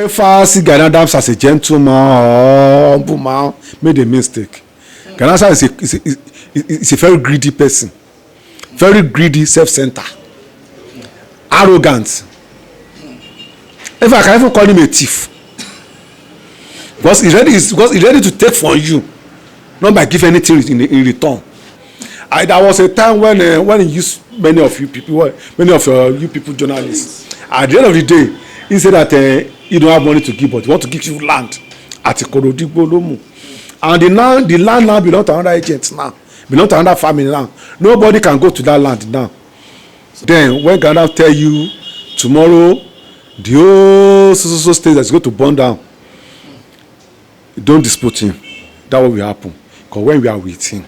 Whoever see Gani Adams as a gentleman or humble man made a mistake. Gani Adams is a very greedy person, very greedy, self-centered, arrogant. If I can even call him a thief, because he's ready to take from you, not by giving anything in return. There was a time when he used many of you people journalists. At the end of the day, he said that he don't have money to give, but he want to give you land at Ikorodigbo Lomu. And the land now belongs to another agent now, belongs to another family now. Nobody can go to that land now. Then when Ghana tell you tomorrow the whole so state that's going to burn down, don't dispute him. That will happen. Because when we are with him,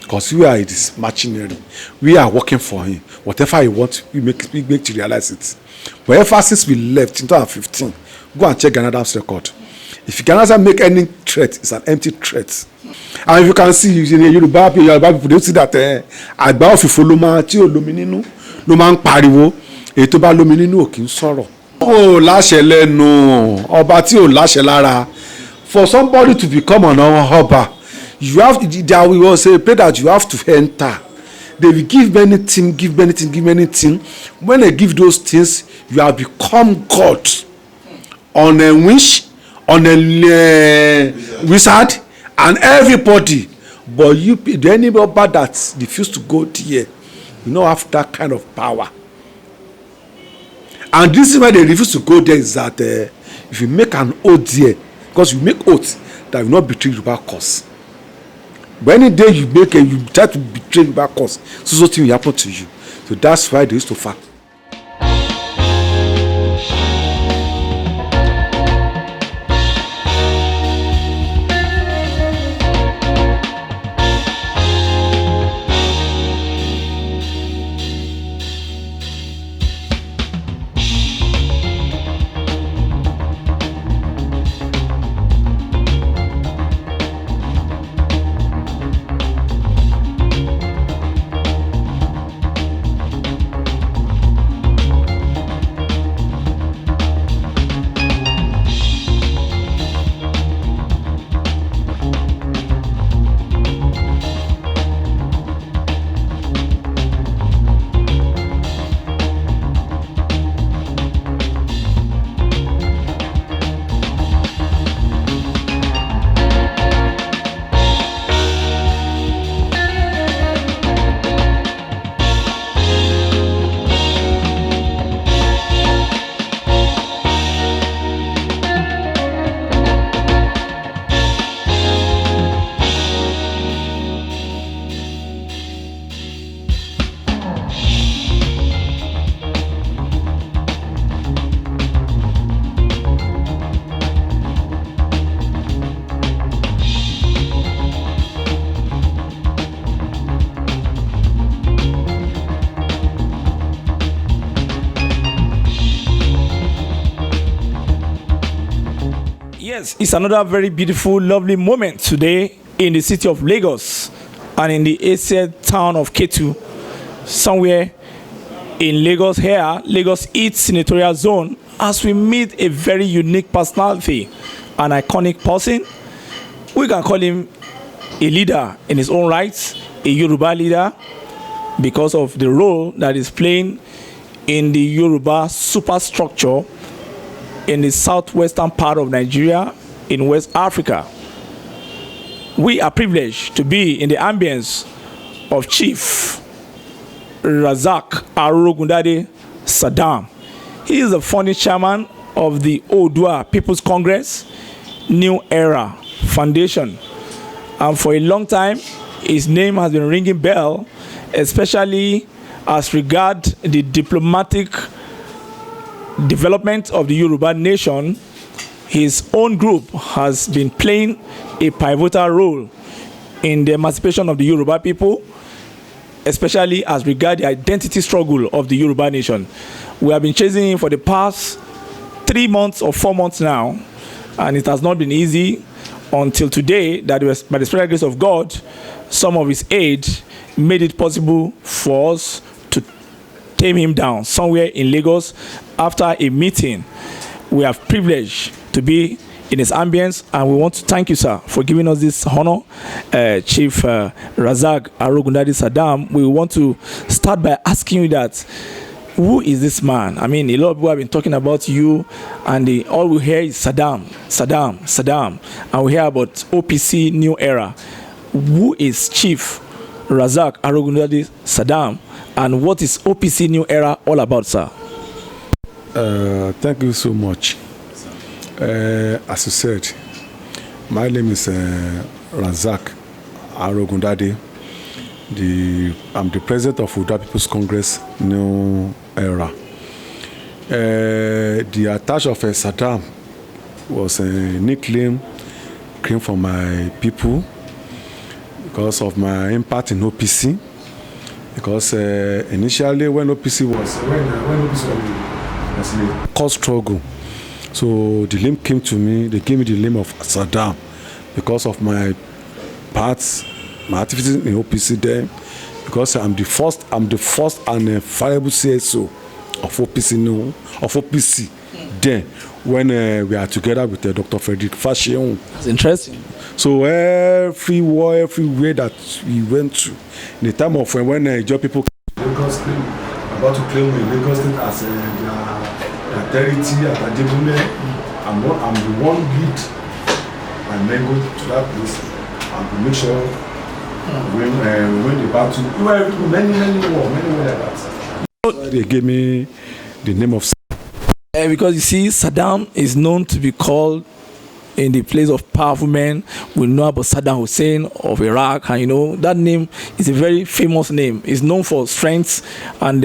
because we are in this machinery, we are working for him. Whatever he wants, we make to realize it. But ever since we left in 2015, go and check Gani Adams' record. If Gani Adams make any threat, it's an empty threat. And if you can see in Yoruba people, they see that àgbà òfìfo ló máa tí ò lómi nínú ló máa ń pariwo èyí tó bá lómi nínú ò kì í sọ̀rọ̀. Ó láṣẹ lẹ́nu ọba tí ò láṣẹ lára. For somebody to become an ọba, you have there we will say pray that you have to enter. They will give anything. When they give those things, you have become God on a wish, on a wizard, and everybody. But anybody that refuse to go there, you don't have that kind of power. And this is why they refuse to go there is that if you make an oath there, because you make oath that will not betray Yoruba cause. But any day you try to betray Yoruba cause, so thing will happen to you. So that's why they used to fight. Yes, it's another very beautiful, lovely moment today in the city of Lagos and in the ancient town of Ketu, somewhere in Lagos here, Lagos East Senatorial Zone, as we meet a very unique personality, an iconic person. We can call him a leader in his own right, a Yoruba leader, because of the role that he's playing in the Yoruba superstructure in the southwestern part of Nigeria, in West Africa. We are privileged to be in the ambience of Chief Rasak Arogundade Saddam. He is the founding chairman of the ODUA People's Congress, New Era Foundation. And for a long time, his name has been ringing bell, especially as regard the diplomatic development of the Yoruba nation. His own group has been playing a pivotal role in the emancipation of the Yoruba people, especially as regard the identity struggle of the Yoruba nation. We have been chasing him for the past 3 months or 4 months now, and it has not been easy until today that by the special grace of God, some of his aid made it possible for us to tame him down somewhere in Lagos after a meeting we are privileged to be in his ambience, and we want to thank you, sir, for giving us this honor. Chief Rasak Arogundade Saddam, we want to start by asking you that, who is this man? I mean, a lot of people have been talking about you, and all we hear is Saddam, Saddam, Saddam, and we hear about OPC New Era. Who is Chief Rasak Arogundade Saddam, and what is OPC New Era all about, sir? Thank you so much. As you said, my name is Rasak Arogundade. I'm the president of ODUA People's Congress New Era. The attach of Saddam was a nickname came from my people because of my impact in OPC. Because initially when OPC was a cause struggle, so the name came to me. They gave me the name of Saddam because of my parts, my activities in OPC there. Because I'm the first and viable CSO of OPC then when we are together with Dr. Frederick Fashion. That's interesting. So everywhere that we went to, in the time of when job people Lagos claim about to claim the Lagos State as their territory at Ajebule, I'm the one lead and then go to that place and to make sure when the battle, many war like that. They gave me the name of because you see, Saddam is known to be called in the place of powerful men. We know about Saddam Hussein of Iraq, and you know that name is a very famous name. It's known for strength and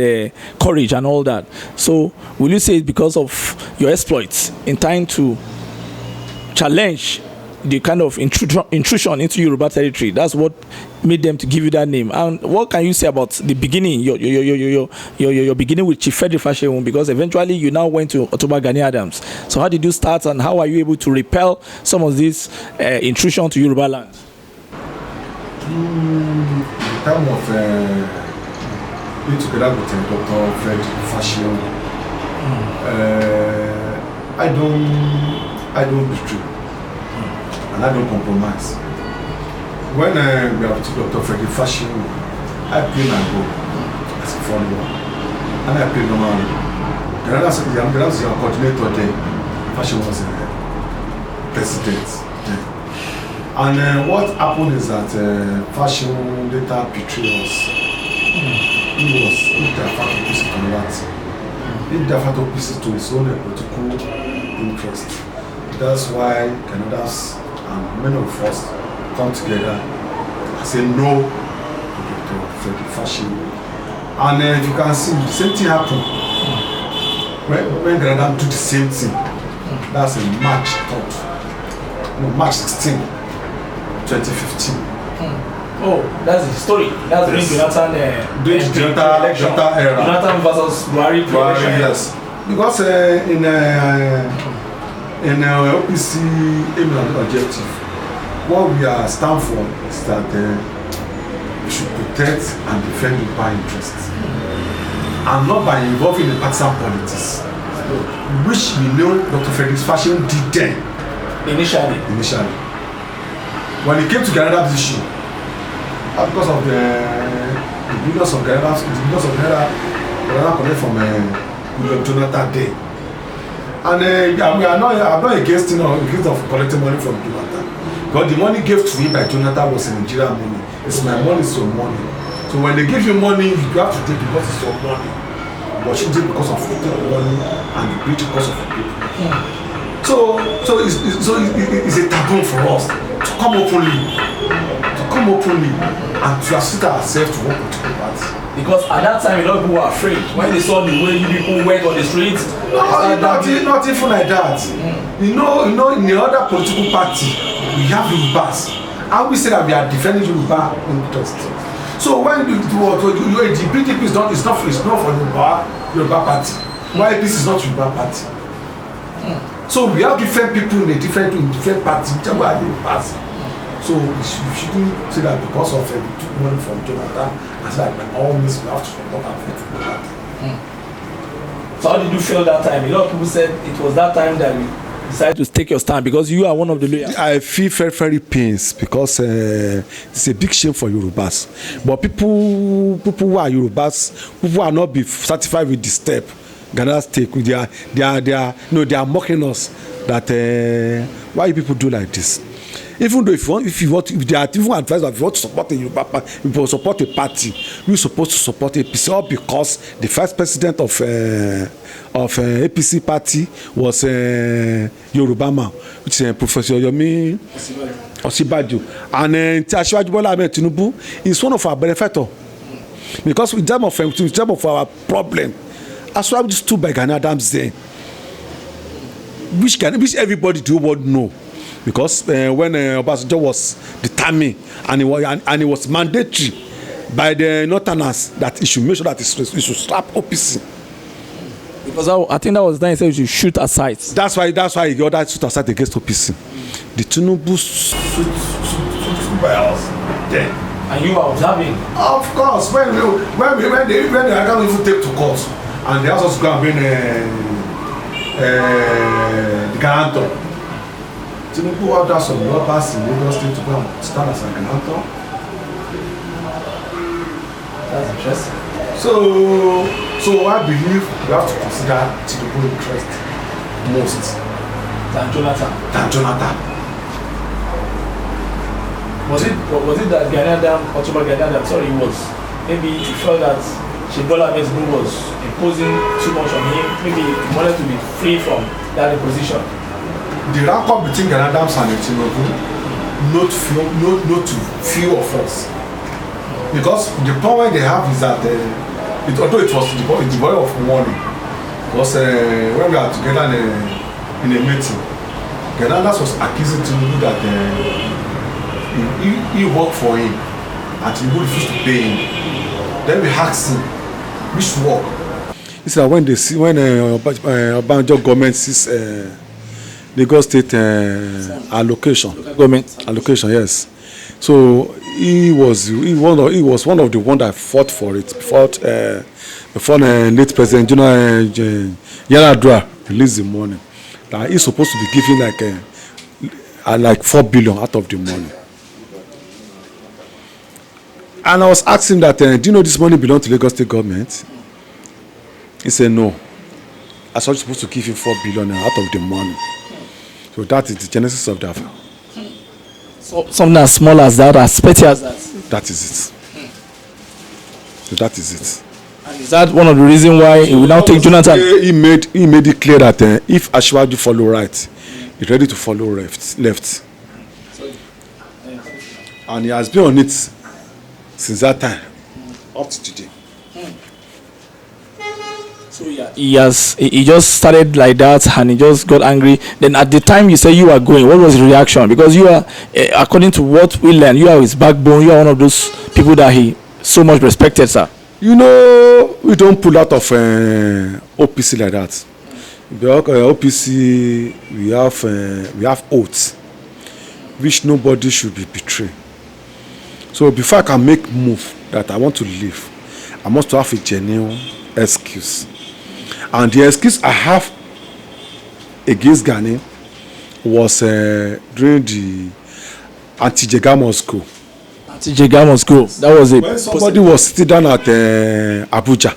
courage and all that. So will you say it's because of your exploits in trying to challenge the kind of intrusion into Yoruba territory? That's what made them to give you that name. And what can you say about the beginning, your beginning with Chief Frederick Fashion? Because eventually you now went to Otunba Gani Adams. So how did you start, and how are you able to repel some of this intrusion to Yoruba land? In the time of being together with Dr. Frederick Fashion, I don't betray. And I don't compromise. When we have to Dr. Frederick Fashion, I play my role as a follower, and I play normally. The other coordinator there, Fashion was president there. And what happened is that Fashion later betrayed us. He was interfaced OPC to that. He interfaced OPC to his own political interest. That's why Canada's and many of us come together and say no to Dr. Frederick Fashion. And you can see the same thing happen when Canada do the same thing. That's in March 16, 2015. Oh, that's the story. That's during Jonathan era. Jonathan versus Buhari. Yes. Because in OPC aim and objective, what we are stand for is that we should protect and defend Yoruba interests, and not by involving in partisan politics, which we know Dr. Frederick Fashion did then. Initially. When it came to Canada's issue, because of the business of Canada connect from Goodluck Jonathan Day. And I'm not against against of collecting money from Jonathan. Because the money given to me by Jonathan was Nigerian money. It's my money, it's your money. So when they give you money, you have to take because it's your money. But you take because of the money and you pay because of the people. So it's a taboo for us to come openly and to assist ourselves to work with the party. Because at that time, a lot of people were afraid when they saw the way you people went on the streets. No, not even like that. You know, in the other political party, we have Yorubas, and we say that we are defending Yoruba interest. So when the PDP is not for Yoruba party, why APC is not Yoruba party? So we have different people in different parties, whichever are the party. So we shouldn't say that because of we took money from Jonathan and say that by all means we have to support our friends. So how did you feel that time? A lot of people said it was that time that you decided to take your stand because you are one of the lawyers. I feel very, very pains because it's a big shame for Yorubas. But people who are Yorubas, people who are not be satisfied with the step Ghana's take, they are mocking us that why people do like this. Even though if they are even advised that if you want to support a Yoruba, if you want to support a party, you're supposed to support APC, all because the first president of APC party was Yoruba man, which is Professor Yomi Osibajo, and Asiwaju Bola Ahmed Tinubu is one of our benefactors because in terms of our problem, as well as stood by Gani Adams then, which everybody do want to know. Because when Obasanjo was determined and it was mandatory by the Northerners that he should make sure that he should slap OPC. Because I think that was then he said you should shoot aside. That's why he ordered shoot aside against OPC. The Tinubu shoot by us. Then. And you are observing. Of course, when they can't even take to court and they also go and bring the guarantor. Tinubu ordered some robbers in Lagos State to go and stand as a guarantor. That's interesting. So I believe we have to consider Tinubu's interest most than Jonathan. Was it that Gani Adams, Otunba Gani Adams, sorry, he was maybe he felt that Bola Ahmed Tinubu was imposing too much on him. Maybe he wanted to be free from that imposition. The rancor between Gani Adams and Tinubu not to few of us, because the problem they have is that although it was the body of warning, because when we are together in a meeting, Gani Adams was accusing Tinubu that he worked for him and Tinubu refused to pay him. Then we asked him which work. He said when Obanjo government sees Lagos State allocation, yes. So he was one of the ones that fought for it. Before late President Yar'Adua released the money. That he's supposed to be giving like 4 billion out of the money. And I was asking that, do you know this money belongs to Lagos State government? He said no. I was supposed to give him 4 billion out of the money. So that is the genesis of that. So something as small as that, as petty as that. That is it. So that is it. And is that one of the reasons why he will now take Jonathan? He made it clear that if Asiwaju follow right, he's ready to follow left. And he has been on it since that time up to today. So yeah, he just started like that and he just got angry. Then at the time you say you are going, what was his reaction? Because you are, according to what we learned, you are his backbone. You are one of those people that he so much respected, sir. You know, we don't pull out of OPC like that. OPC, we have oaths, which nobody should be betrayed. So before I can make move that I want to leave, I must have a genuine excuse. And the excuse I have against Ghana was during the anti-Jega Moscow. Anti-Jega Moscow. That was it. When somebody was sitting down at Abuja,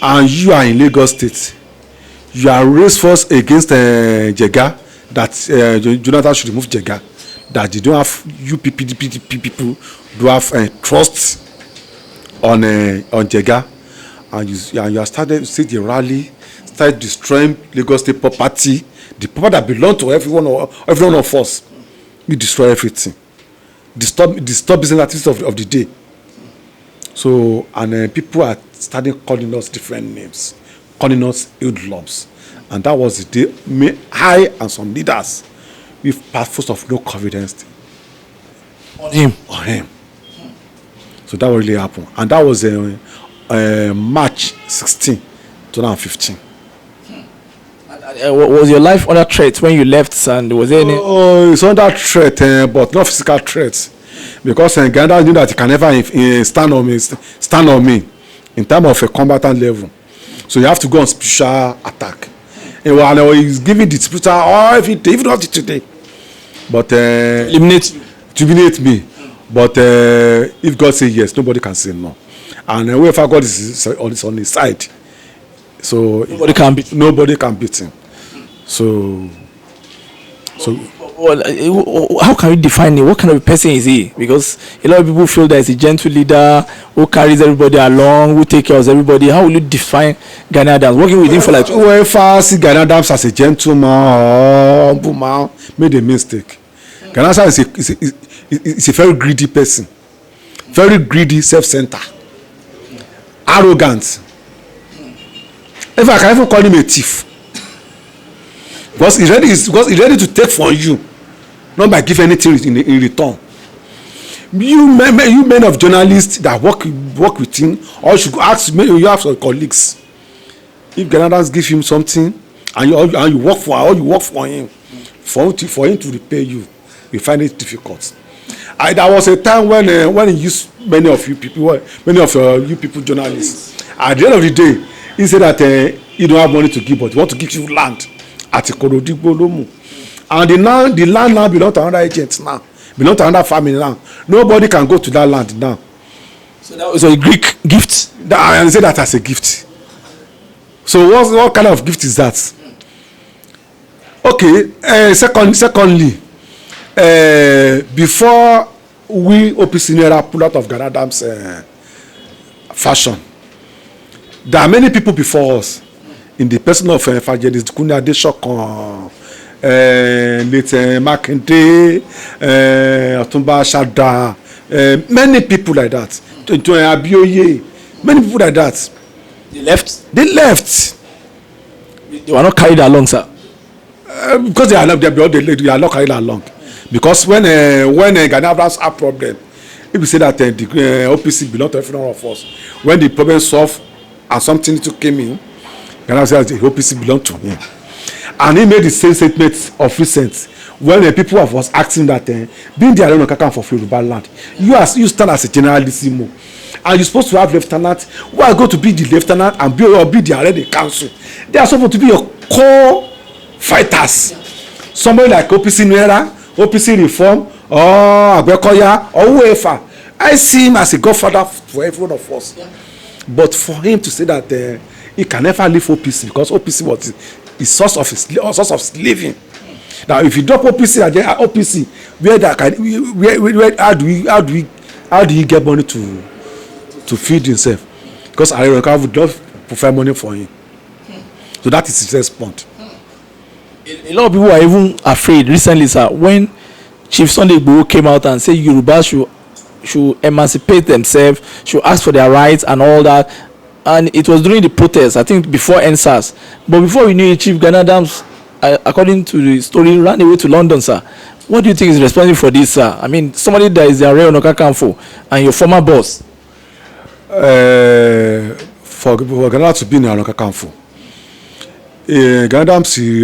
and you are in Lagos State, you are raised first against Jega, that Jonathan should remove Jega, that you don't have PDP people do have trust on Jega. And you have started to see the rally, start destroying Lagos State property, the property that belong to every one of us. You destroy everything, disturb business activities of the day. So and people are starting calling us different names, calling us hoodlums, and that was the day. I and some leaders, we passed first of no confidence on him. So that really happened, and that was March 16, 2015. Was your life under threat when you left, and was there any? It's under threat, but not physical threat, because Ghana knew that he can never stand on me in terms of a combatant level. So you have to go on spiritual attack. And he's giving the spiritual every day, even up to today. But to eliminate me. But if God says yes, nobody can say no. And whoever God is on his side, so nobody can beat him. So well, how can you define it? What kind of a person is he? Because a lot of people feel that he's a gentle leader who carries everybody along, who takes care of everybody. How will you define Gani Adams? Working with him for like... Whoever see Gani Adams as a gentleman or humble man made a mistake. Gani Adams is a very greedy person. Very greedy, self-centered. Arrogant. If I can even call him a thief. Because he's ready to take from you, not by giving anything in return. You men of journalists that work with him, or you should ask, you have some colleagues. If Gani Adams give him something, and you work for him, for him to repay you, you find it difficult. There was a time when he used many of you people journalists. At the end of the day, he said that he don't have money to give, but he want to give you land at Ikorodugbo Lomu. And the land now belong to another agent now, belong to another family now. Nobody can go to that land now. So that was a Greek gift. I say that as a gift. So what kind of gift is that? Okay. Secondly, before we OPC Naira pull out of Gani Adams' fashion, there are many people before us in the person of Evangelist Kunle Adesokan, late Makinde, Otunba Shada, many people like that. Abioye, many people like that. They left. They left. They were not carried along, sir. Because they are not carried along. Because when Gani Adams have problem, if we say that the OPC belong to every one of us, when the problem solved and something little came in, Gani Adams said the OPC belong to him. And he made the same statement of recent when people was asking that being the Arena Kakan for Yoruba land, you stand as a generalissimo, and you're supposed to have lieutenant who are going to be the lieutenant and be the Arena council. They are supposed to be your core fighters. Somebody like OPC Naira, OPC Reform, or Agbekoya, or whoever. I see him as a godfather for every one of us. Yeah. But for him to say that he can never leave OPC because OPC was his source of his living. Now, if you drop OPC and OPC, how do he get money to feed himself? Because I would love to provide money for him. So that is his response. A lot of people are even afraid recently, sir, when Chief Sunday Igboho came out and said Yoruba should emancipate themselves, should ask for their rights and all that. And it was during the protest, I think before NSAS. But before we knew it, Chief Gani Adams, according to the story, ran away to London, sir. What do you think is responsible for this, sir? I mean, somebody that is the Ààrẹ Ọ̀nà Kakanfò and your former boss. For Gani Adams to be in Ààrẹ Ọ̀nà Kakanfò, Gani Adams, he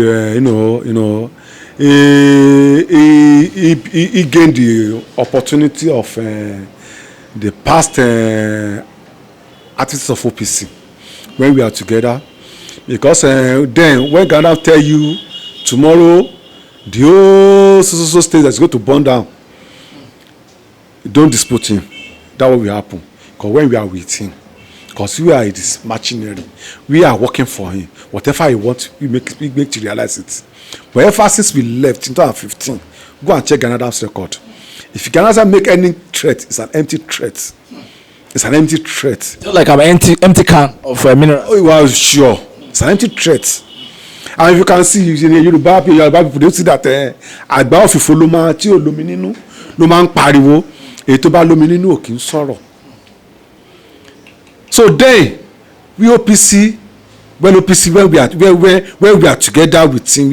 gained the opportunity of the past artists of OPC when we are together, because then when Gani Adams tell you tomorrow the whole so state that's going to burn down, don't dispute him. That will happen. Because when we are with him, because we are in this machinery, we are working for him. Whatever he wants, we make to realize it. But ever since we left in 2015, go and check Gani Adams' record. If Gani Adams make any threat, it's an empty threat. It's an empty threat. Just like an empty can of mineral. Oh, well, sure. It's an empty threat. And if you can see, Yoruba people, they see that àgbà òfìfo ló máa tí ò lómi nínú ló máa ń pariwo, èyí tó bá lómi nínú ò kì í sọ̀rọ̀. So then, we OPC, when we are together with him,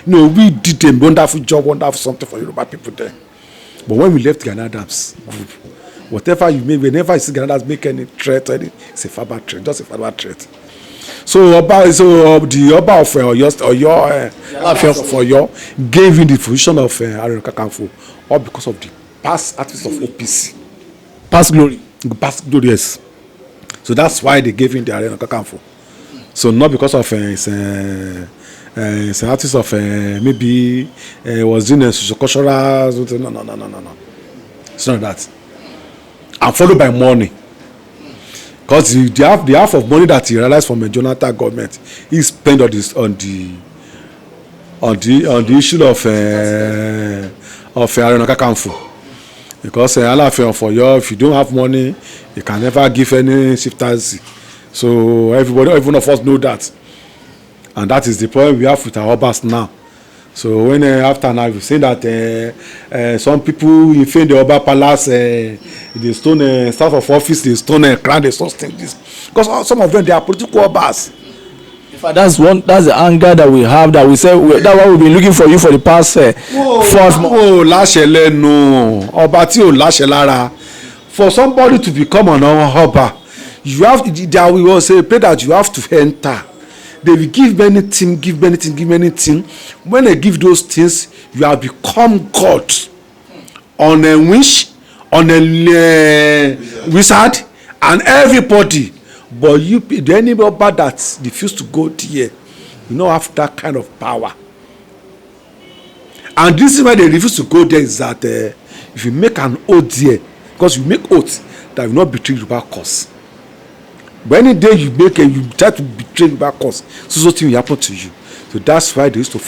we did a wonderful job, wonderful something for Yoruba people there. But when we left Gani Adams group, whatever you make, whenever you see Gani Adams make any threat, it's a verbal threat, just a verbal threat. So the Oba of Oyo gave him the position of Ààrẹ Ọ̀nà Kakanfò, all because of the past artists of OPC. Past glory. Past glory, yes. So that's why they gave him the Ààrẹ Ọ̀nà Kakanfò. So not because of it's an artist of maybe was doing a cultural. No. It's not that. And followed by money. Because the half of money that he realized from the Jonathan government, he spent on the issue of Arena Kakanfo. Because for you, if you don't have money, you can never give any chieftaincy. So every one of us know that, and that is the problem we have with our Obas now. So when after now you say that some people in the Oba Palace, they stone staff of office, they stone crown, they stone this, because some of them they are political Obas. That's the anger that we have, that we say that's why we've been looking for you for the past 4 months. Oh, lashele no, Oba ti o lashe lara. For somebody to become an Oba, you have there we will say pray that you have to enter. They will give many things. When they give those things, you have become God on a wish, on a wizard, and everybody. But the anybody that refuse to go there, you don't have that kind of power. And this is why they refuse to go there, is that if you make an oath there, because you make oath that will not betray Yoruba cause. But any day you try to betray Yoruba cause, so thing will happen to you. So that's why they used to